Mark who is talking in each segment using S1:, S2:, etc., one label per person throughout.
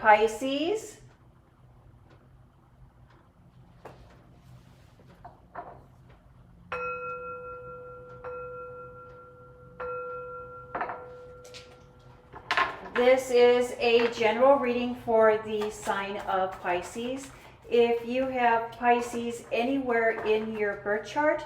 S1: Pisces. This is a general reading for the sign of Pisces. If you have Pisces anywhere in your birth chart,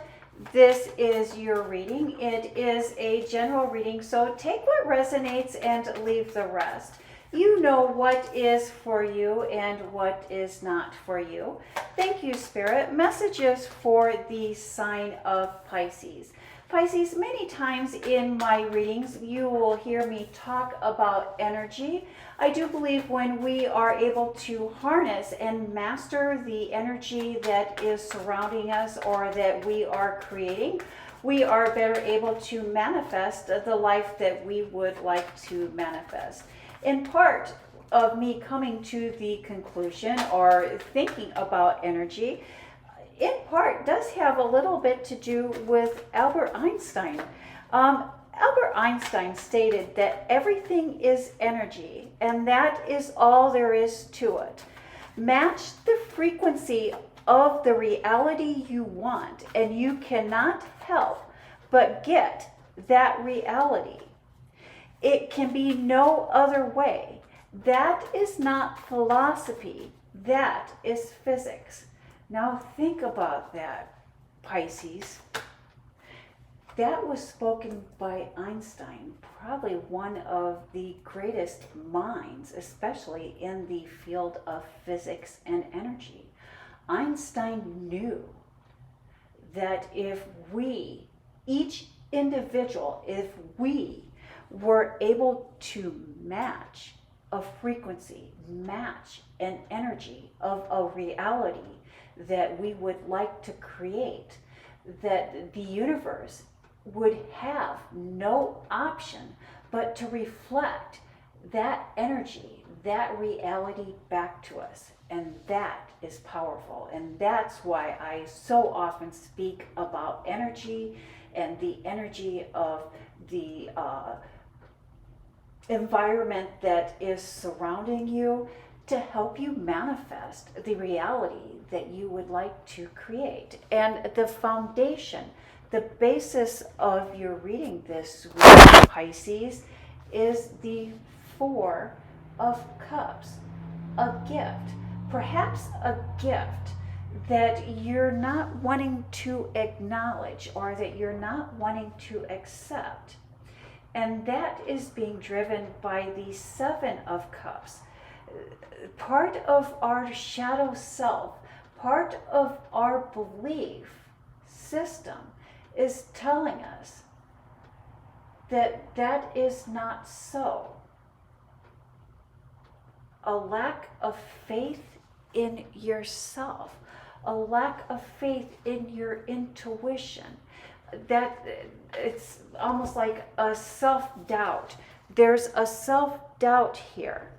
S1: this is your reading. It is a general reading, so take what resonates and leave the rest. You know what is for you and what is not for you. Thank you, Spirit. Messages for the sign of Pisces. Pisces, many times in my readings, you will hear me talk about energy. I do believe when we are able to harness and master the energy that is surrounding us or that we are creating, we are better able to manifest the life that we would like to manifest. In part of me coming to the conclusion or thinking about energy, in part does have a little bit to do with Albert Einstein. Albert Einstein stated that everything is energy, and that is all there is to it. Match the frequency of the reality you want, and you cannot help but get that reality. It can be no other way. That is not philosophy, that is physics. Now think about that, Pisces. That was spoken by Einstein, probably one of the greatest minds, especially in the field of physics and energy. Einstein knew that if we, each individual, if we were able to match a frequency, match an energy of a reality that we would like to create, that the universe would have no option but to reflect that energy, that reality back to us. And that is powerful. And that's why I so often speak about energy and the energy of the environment that is surrounding you, to help you manifest the reality that you would like to create. And the foundation, the basis of your reading this week, Pisces, is the Four of Cups, a gift, perhaps a gift that you're not wanting to acknowledge or that you're not wanting to accept. And that is being driven by the Seven of Cups. Part of our shadow self, part of our belief system is telling us that that is not so. A lack of faith in yourself, a lack of faith in your intuition, that it's almost like a self-doubt. There's a self-doubt here.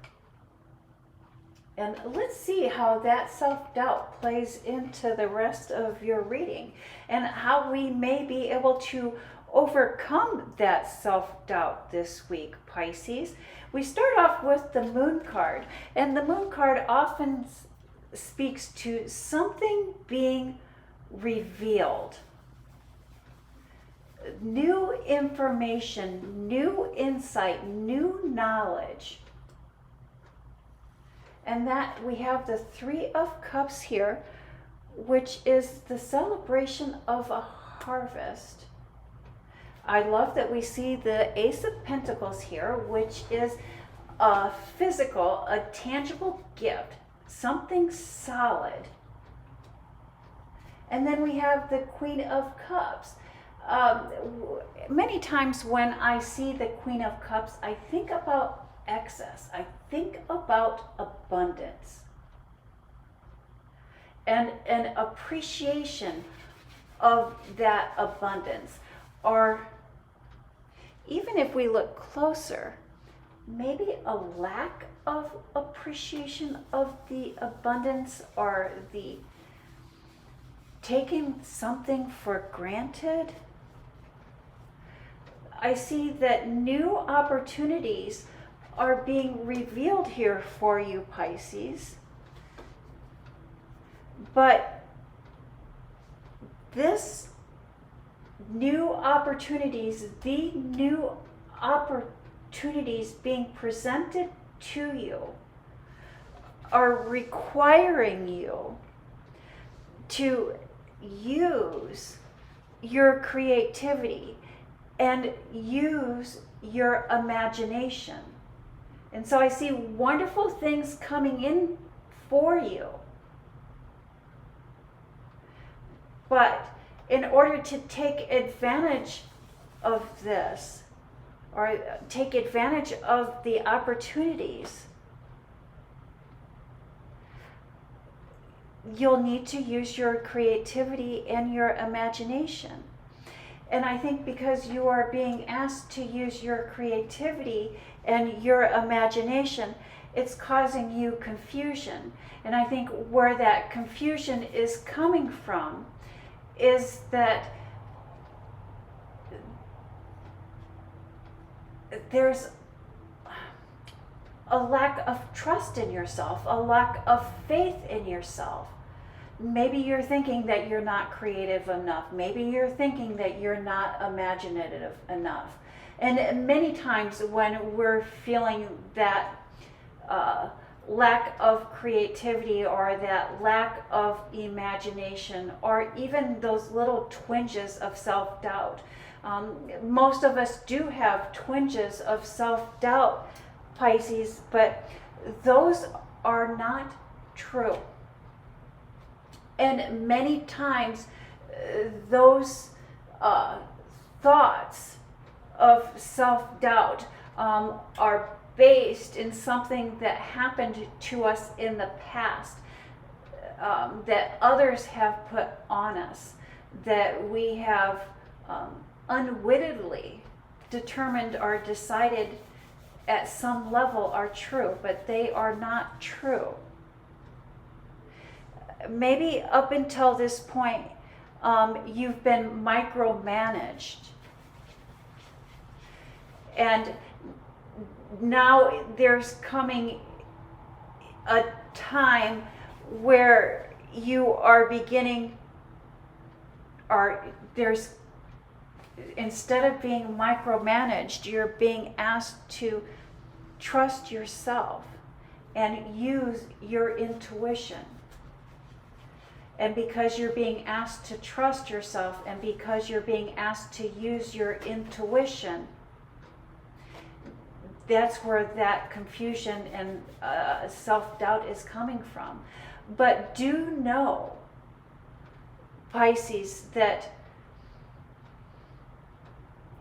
S1: And let's see how that self-doubt plays into the rest of your reading and how we may be able to overcome that self-doubt this week, Pisces. We start off with the Moon card, and the Moon card often speaks to something being revealed. New information, new insight, new knowledge. And that we have the Three of Cups here, which is the celebration of a harvest. I love that we see the Ace of Pentacles here, which is a physical, a tangible gift, something solid. And then we have the Queen of Cups. Many times when I see the Queen of Cups, I think about excess. I think about abundance and an appreciation of that abundance. Or even if we look closer, maybe a lack of appreciation of the abundance, or the taking something for granted. I see that new opportunities are being revealed here for you, Pisces. But this new opportunities, the new opportunities being presented to you are requiring you to use your creativity and use your imagination. And so I see wonderful things coming in for you. But in order to take advantage of this, or take advantage of the opportunities, you'll need to use your creativity and your imagination. And I think because you are being asked to use your creativity and your imagination, it's causing you confusion. And I think where that confusion is coming from is that there's a lack of trust in yourself, a lack of faith in yourself. Maybe you're thinking that you're not creative enough. Maybe you're thinking that you're not imaginative enough. And many times when we're feeling that lack of creativity or that lack of imagination or even those little twinges of self-doubt, most of us do have twinges of self-doubt, Pisces, but those are not true. And many times those thoughts of self-doubt are based in something that happened to us in the past, that others have put on us, that we have unwittingly determined or decided at some level are true, but they are not true. Maybe up until this point, you've been micromanaged. And now there's coming a time where you are beginning, or there's, instead of being micromanaged, you're being asked to trust yourself and use your intuition. And because you're being asked to trust yourself and because you're being asked to use your intuition, that's where that confusion and self-doubt is coming from. But do know, Pisces, that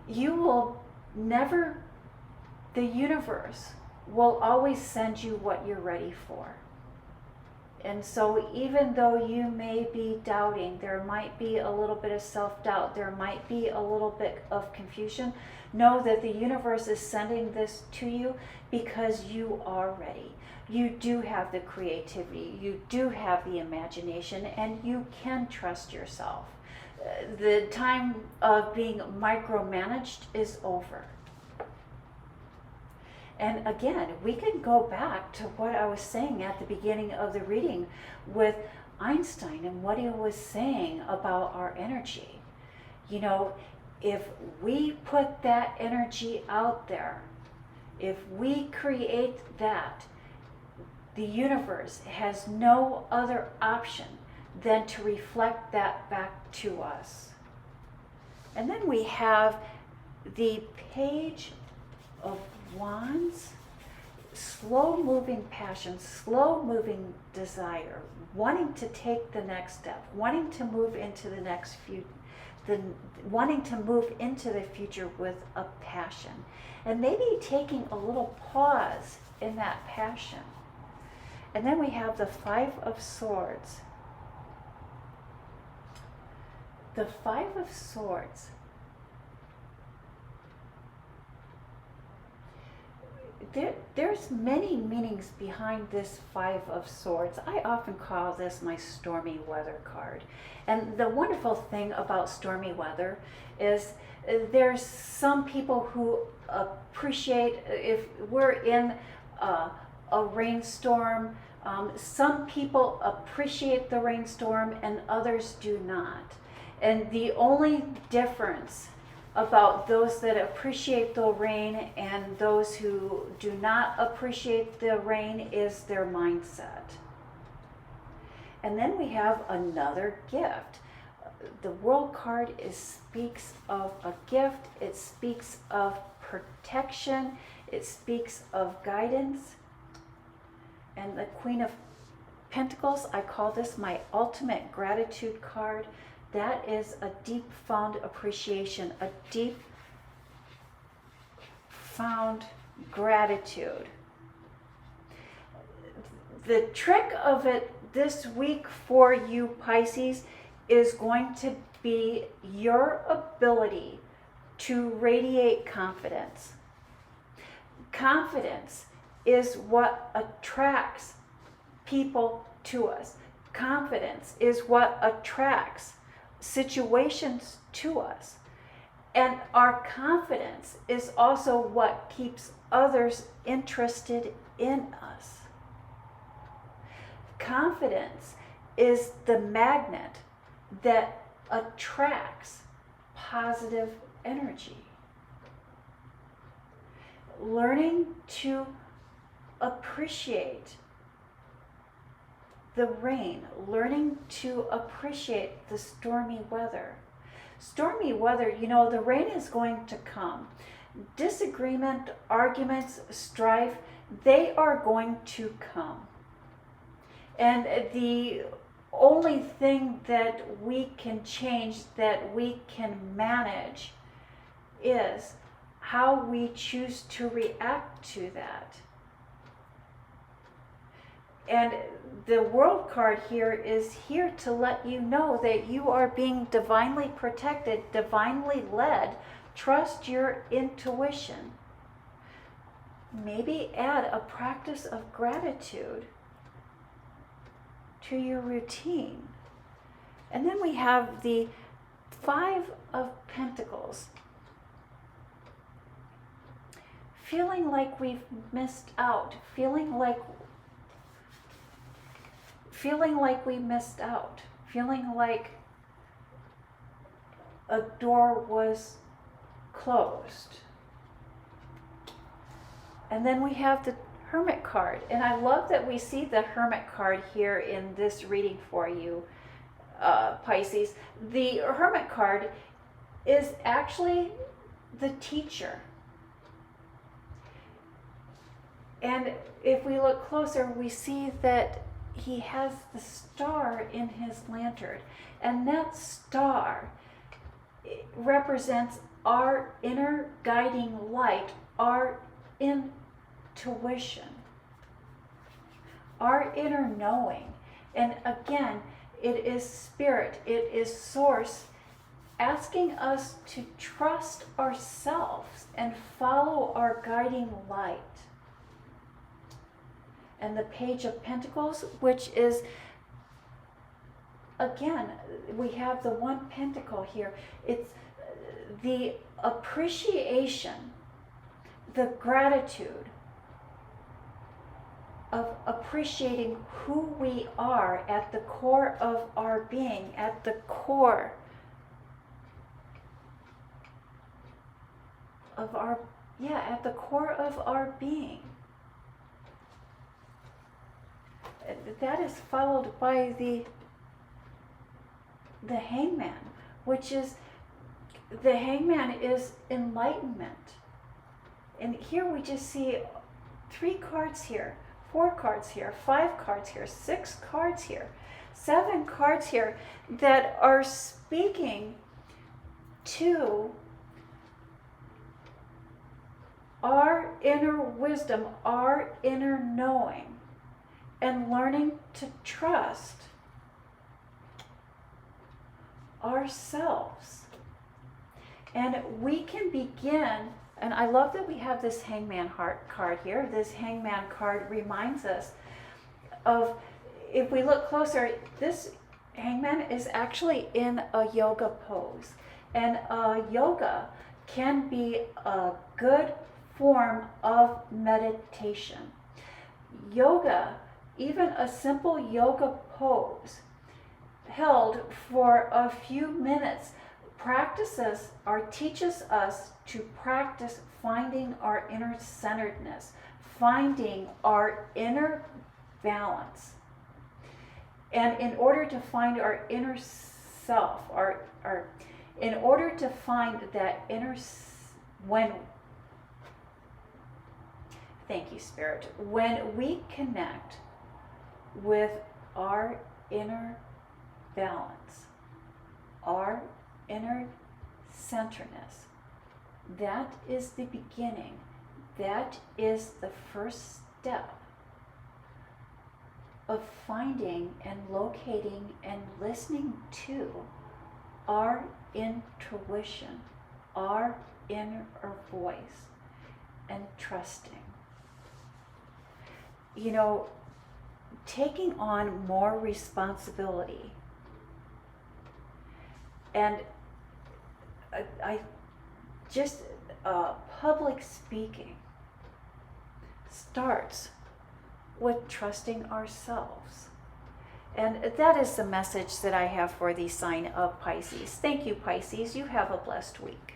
S1: you will never, the universe will always send you what you're ready for. And so even though you may be doubting, there might be a little bit of self-doubt, there might be a little bit of confusion, know that the universe is sending this to you because you are ready. You do have the creativity, you do have the imagination, and you can trust yourself. The time of being micromanaged is over. And again, we can go back to what I was saying at the beginning of the reading with Einstein and what he was saying about our energy. You know, if we put that energy out there, if we create that, the universe has no other option than to reflect that back to us. And then we have the Page of Wands, slow-moving passion, slow-moving desire, wanting to take the next step, wanting to move into the next wanting to move into the future with a passion, and maybe taking a little pause in that passion. And then we have the Five of Swords. The Five of Swords. there's many meanings behind this Five of Swords. I often call this my stormy weather card. And the wonderful thing about stormy weather is there's some people who appreciate if we're in a rainstorm. Some people appreciate the rainstorm and others do not. And the only difference about those that appreciate the rain and those who do not appreciate the rain is their mindset. And then we have another gift. The World card speaks of a gift. It speaks of protection. It speaks of guidance. And the Queen of Pentacles, I call this my ultimate gratitude card. That is a deep found appreciation, a deep found gratitude. The trick of it this week for you Pisces is going to be your ability to radiate confidence. Confidence is what attracts people to us. Confidence is what attracts situations to us. And our confidence is also what keeps others interested in us. Confidence is the magnet that attracts positive energy. Learning to appreciate the rain, learning to appreciate the stormy weather. Stormy weather, you know, the rain is going to come. Disagreement, arguments, strife, they are going to come. And the only thing that we can change, that we can manage, is how we choose to react to that. And the World card here is here to let you know that you are being divinely protected, divinely led. Trust your intuition. Maybe add a practice of gratitude to your routine. And then we have the Five of Pentacles. Feeling like we've missed out, feeling like we missed out, feeling like a door was closed. And then we have the Hermit card. And I love that we see the Hermit card here in this reading for you, Pisces. The Hermit card is actually the teacher. And if we look closer, we see that he has the star in his lantern. And that star represents our inner guiding light, our intuition, our inner knowing. And again, it is spirit, it is source asking us to trust ourselves and follow our guiding light. And the Page of Pentacles, which is, again, we have the one pentacle here. It's the appreciation, the gratitude of appreciating who we are at the core of our being, at the core of our, at the core of our being. That is followed by the Hangman, which is, the Hangman is enlightenment. And here we just see 3 cards here, 4 cards here, 5 cards here, 6 cards here, 7 cards here that are speaking to our inner wisdom, our inner knowing, and learning to trust ourselves. And we can begin And I love that we have this Hangman heart card here. This Hangman card reminds us of, if we look closer, this Hangman is actually in a yoga pose. And yoga can be a good form of meditation. Yoga, even a simple yoga pose held for a few minutes, practices or teaches us to practice finding our inner centeredness, finding our inner balance. And in order to find our inner self, in order to find that thank you, Spirit, when we connect with our inner balance, our inner centeredness, that is the beginning. That is the first step of finding and locating and listening to our intuition, our inner voice, and trusting. You know, taking on more responsibility. And I just public speaking starts with trusting ourselves. And that is the message that I have for the sign of Pisces. Thank you, Pisces. You have a blessed week.